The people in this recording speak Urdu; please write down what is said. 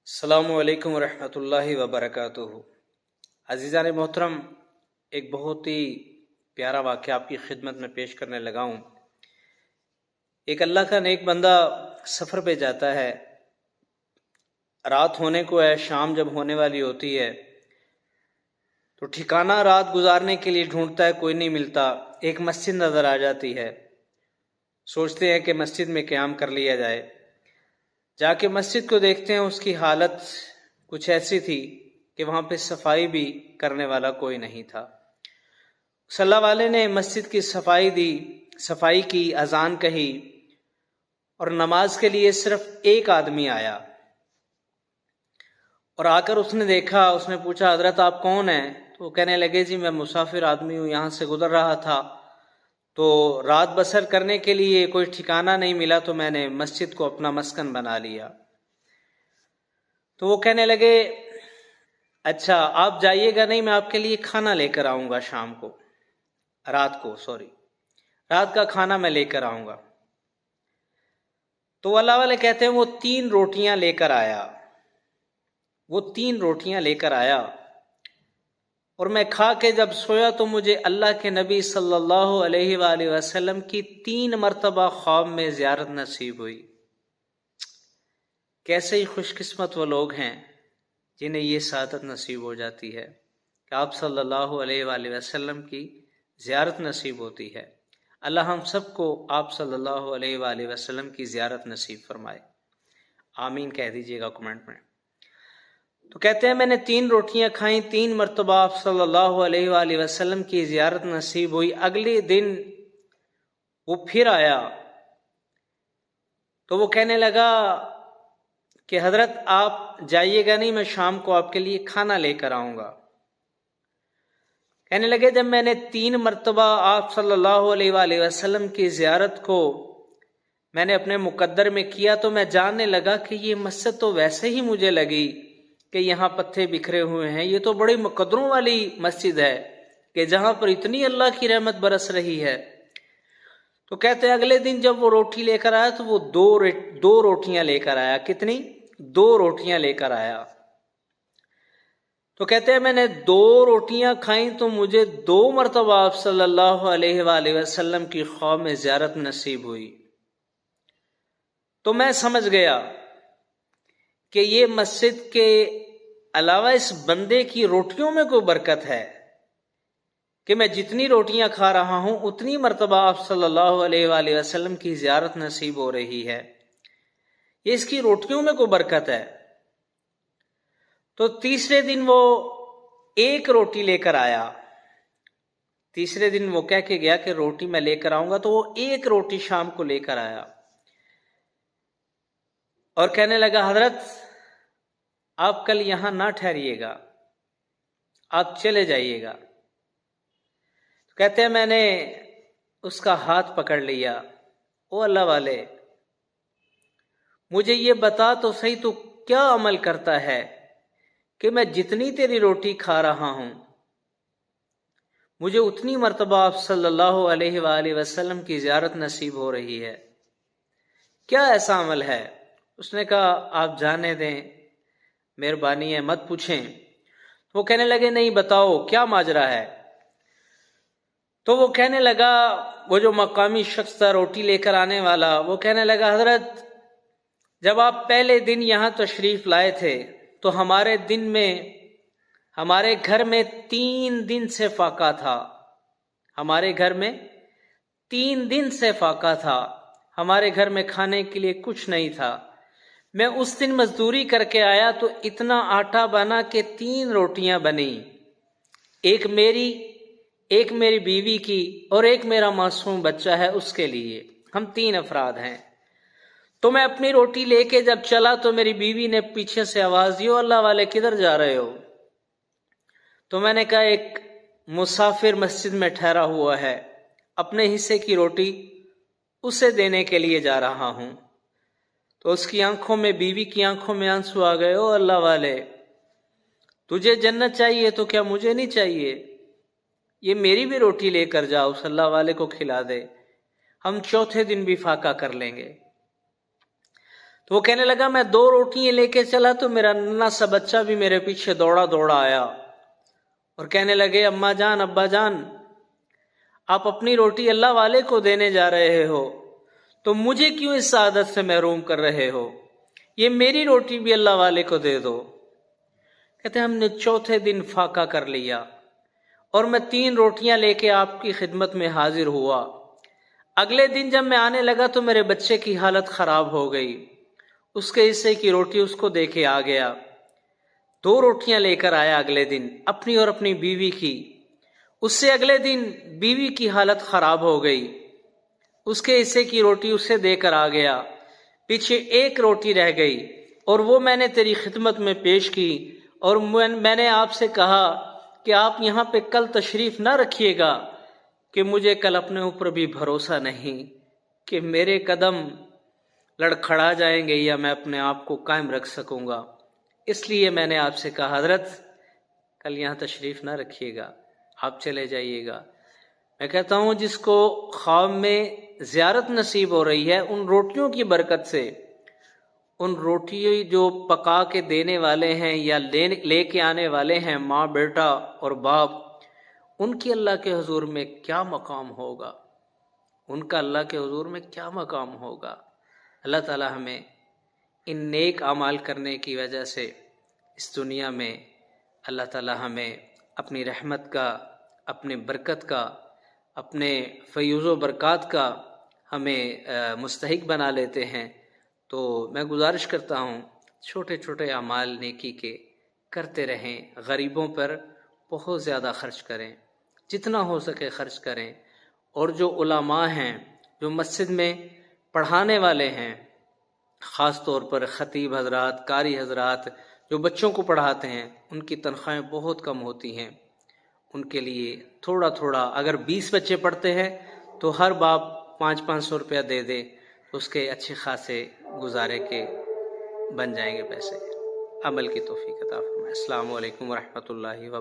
السلام علیکم ورحمۃ اللہ وبرکاتہ۔ عزیزان محترم، ایک بہت ہی پیارا واقعہ آپ کی خدمت میں پیش کرنے لگا ہوں۔ ایک اللہ کا نیک بندہ سفر پہ جاتا ہے، رات ہونے کو ہے، شام جب ہونے والی ہوتی ہے تو ٹھکانہ رات گزارنے کے لیے ڈھونڈتا ہے، کوئی نہیں ملتا۔ ایک مسجد نظر آ جاتی ہے، سوچتے ہیں کہ مسجد میں قیام کر لیا جائے۔ جا کے مسجد کو دیکھتے ہیں، اس کی حالت کچھ ایسی تھی کہ وہاں پہ صفائی بھی کرنے والا کوئی نہیں تھا۔ اس اللہ والے نے مسجد کی صفائی دی، صفائی کی، اذان کہی، اور نماز کے لیے صرف ایک آدمی آیا اور آ کر اس نے دیکھا، اس نے پوچھا حضرت آپ کون ہیں؟ تو وہ کہنے لگے جی میں مسافر آدمی ہوں، یہاں سے گزر رہا تھا تو رات بسر کرنے کے لیے کوئی ٹھکانہ نہیں ملا تو میں نے مسجد کو اپنا مسکن بنا لیا۔ تو وہ کہنے لگے اچھا آپ جائیے گا؟ نہیں، میں آپ کے لیے کھانا لے کر آؤں گا شام کو، رات کا کھانا میں لے کر آؤں گا۔ تو اللہ والے کہتے ہیں وہ 3 روٹیاں لے کر آیا، اور میں کھا کے جب سویا تو مجھے اللہ کے نبی صلی اللہ علیہ وآلہ وسلم کی 3 مرتبہ خواب میں زیارت نصیب ہوئی۔ کیسے ہی خوش قسمت وہ لوگ ہیں جنہیں یہ سعادت نصیب ہو جاتی ہے کہ آپ صلی اللہ علیہ وآلہ وسلم کی زیارت نصیب ہوتی ہے۔ اللہ ہم سب کو آپ صلی اللہ علیہ وآلہ وسلم کی زیارت نصیب فرمائے، آمین کہہ دیجئے گا کمنٹ میں۔ تو کہتے ہیں میں نے 3 روٹیاں کھائیں، 3 مرتبہ آپ صلی اللہ علیہ وآلہ وسلم کی زیارت نصیب ہوئی۔ اگلے دن وہ پھر آیا تو وہ کہنے لگا کہ حضرت آپ جائیے گا؟ نہیں، میں شام کو آپ کے لیے کھانا لے کر آؤں گا۔ کہنے لگے جب میں نے 3 مرتبہ آپ صلی اللہ علیہ وآلہ وسلم کی زیارت کو میں نے اپنے مقدر میں کیا تو میں جاننے لگا کہ یہ مسجد تو ویسے ہی مجھے لگی کہ یہاں پتھر بکھرے ہوئے ہیں، یہ تو بڑی مقدروں والی مسجد ہے کہ جہاں پر اتنی اللہ کی رحمت برس رہی ہے۔ تو کہتے ہیں اگلے دن جب وہ روٹی لے کر آیا تو وہ 2 روٹیاں لے کر آیا۔ کتنی؟ 2 روٹیاں لے کر آیا۔ تو کہتے ہیں میں نے 2 روٹیاں کھائیں تو مجھے 2 مرتبہ آپ صلی اللہ علیہ وآلہ وسلم کی خواب میں زیارت نصیب ہوئی۔ تو میں سمجھ گیا کہ یہ مسجد کے علاوہ اس بندے کی روٹیوں میں کوئی برکت ہے کہ میں جتنی روٹیاں کھا رہا ہوں اتنی مرتبہ آپ صلی اللہ علیہ وآلہ وسلم کی زیارت نصیب ہو رہی ہے، یہ اس کی روٹیوں میں کوئی برکت ہے۔ تو تیسرے دن وہ 1 روٹی لے کر آیا، تیسرے دن وہ کہہ کے گیا کہ روٹی میں لے کر آؤں گا، تو وہ 1 روٹی شام کو لے کر آیا اور کہنے لگا حضرت آپ کل یہاں نہ ٹھہریے گا، آپ چلے جائیے گا۔ کہتے ہیں میں نے اس کا ہاتھ پکڑ لیا، او اللہ والے مجھے یہ بتا تو صحیح تو کیا عمل کرتا ہے کہ میں جتنی تیری روٹی کھا رہا ہوں مجھے اتنی مرتبہ آپ صلی اللہ علیہ وآلہ وسلم کی زیارت نصیب ہو رہی ہے، کیا ایسا عمل ہے؟ اس نے کہا آپ جانے دیں، مہربانی ہے مت پوچھیں۔ وہ کہنے لگے نہیں بتاؤ کیا ماجرا ہے؟ تو وہ کہنے لگا، وہ جو مقامی شخص تھا روٹی لے کر آنے والا، وہ کہنے لگا حضرت جب آپ پہلے دن یہاں تشریف لائے تھے تو ہمارے گھر میں 3 دن سے فاقہ تھا، ہمارے گھر میں 3 دن سے فاقہ تھا، ہمارے گھر میں کھانے کے لیے کچھ نہیں تھا۔ میں اس دن مزدوری کر کے آیا تو اتنا آٹا بنا کہ 3 روٹیاں بنی، ایک میری بیوی کی اور ایک میرا معصوم بچہ ہے اس کے لیے، ہم 3 افراد ہیں۔ تو میں اپنی روٹی لے کے جب چلا تو میری بیوی نے پیچھے سے آواز دی، اللہ والے کدھر جا رہے ہو؟ تو میں نے کہا ایک مسافر مسجد میں ٹھہرا ہوا ہے، اپنے حصے کی روٹی اسے دینے کے لیے جا رہا ہوں۔ تو اس کی آنکھوں میں، بیوی کی آنکھوں میں آنسو آ گئے، او اللہ والے تجھے جنت چاہیے تو کیا مجھے نہیں چاہیے؟ یہ میری بھی روٹی لے کر جاؤ، اس اللہ والے کو کھلا دے، ہم چوتھے دن بھی فاقہ کر لیں گے۔ تو وہ کہنے لگا میں 2 روٹیاں لے کے چلا تو میرا ننھا سا بچہ بھی میرے پیچھے دوڑا دوڑا آیا اور کہنے لگے اماں جان ابا جان آپ اپنی روٹی اللہ والے کو دینے جا رہے ہو تو مجھے کیوں اس سعادت سے محروم کر رہے ہو؟ یہ میری روٹی بھی اللہ والے کو دے دو۔ کہتے ہم نے چوتھے دن فاقہ کر لیا اور میں 3 روٹیاں لے کے آپ کی خدمت میں حاضر ہوا۔ اگلے دن جب میں آنے لگا تو میرے بچے کی حالت خراب ہو گئی، اس کے حصے کی روٹی اس کو دے کے آ گیا۔ 2 روٹیاں لے کر آیا اگلے دن، اپنی اور اپنی بیوی کی۔ اس سے اگلے دن بیوی کی حالت خراب ہو گئی، اس کے حصے کی روٹی اسے دے کر آ گیا۔ پیچھے 1 روٹی رہ گئی اور وہ میں نے تیری خدمت میں پیش کی، اور میں نے آپ سے کہا کہ آپ یہاں پہ کل تشریف نہ رکھیے گا کہ مجھے کل اپنے اوپر بھی بھروسہ نہیں کہ میرے قدم لڑکھڑا جائیں گے یا میں اپنے آپ کو قائم رکھ سکوں گا، اس لیے میں نے آپ سے کہا حضرت کل یہاں تشریف نہ رکھیے گا، آپ چلے جائیے گا۔ میں کہتا ہوں جس کو خواب میں زیارت نصیب ہو رہی ہے، ان روٹیوں کی برکت سے، ان روٹیوں جو پکا کے دینے والے ہیں یا لے کے آنے والے ہیں ماں بیٹا اور باپ، ان کی اللہ کے حضور میں کیا مقام ہوگا، ان کا اللہ کے حضور میں کیا مقام ہوگا۔ اللہ تعالی ہمیں ان نیک اعمال کرنے کی وجہ سے اس دنیا میں اللہ تعالی ہمیں اپنی رحمت کا، اپنے برکت کا، اپنے فیوز و برکات کا ہمیں مستحق بنا لیتے ہیں۔ تو میں گزارش کرتا ہوں چھوٹے چھوٹے اعمال نیکی کے کرتے رہیں، غریبوں پر بہت زیادہ خرچ کریں، جتنا ہو سکے خرچ کریں، اور جو علماء ہیں، جو مسجد میں پڑھانے والے ہیں، خاص طور پر خطیب حضرات، قاری حضرات جو بچوں کو پڑھاتے ہیں، ان کی تنخواہیں بہت کم ہوتی ہیں، ان کے لیے تھوڑا تھوڑا، اگر 20 بچے پڑھتے ہیں تو ہر باپ 500 روپیہ دے دے تو اس کے اچھے خاصے گزارے کے بن جائیں گے پیسے۔ عمل کی توفیق عطا فرمائے۔ السلام علیکم ورحمۃ اللہ وبرکاتہ۔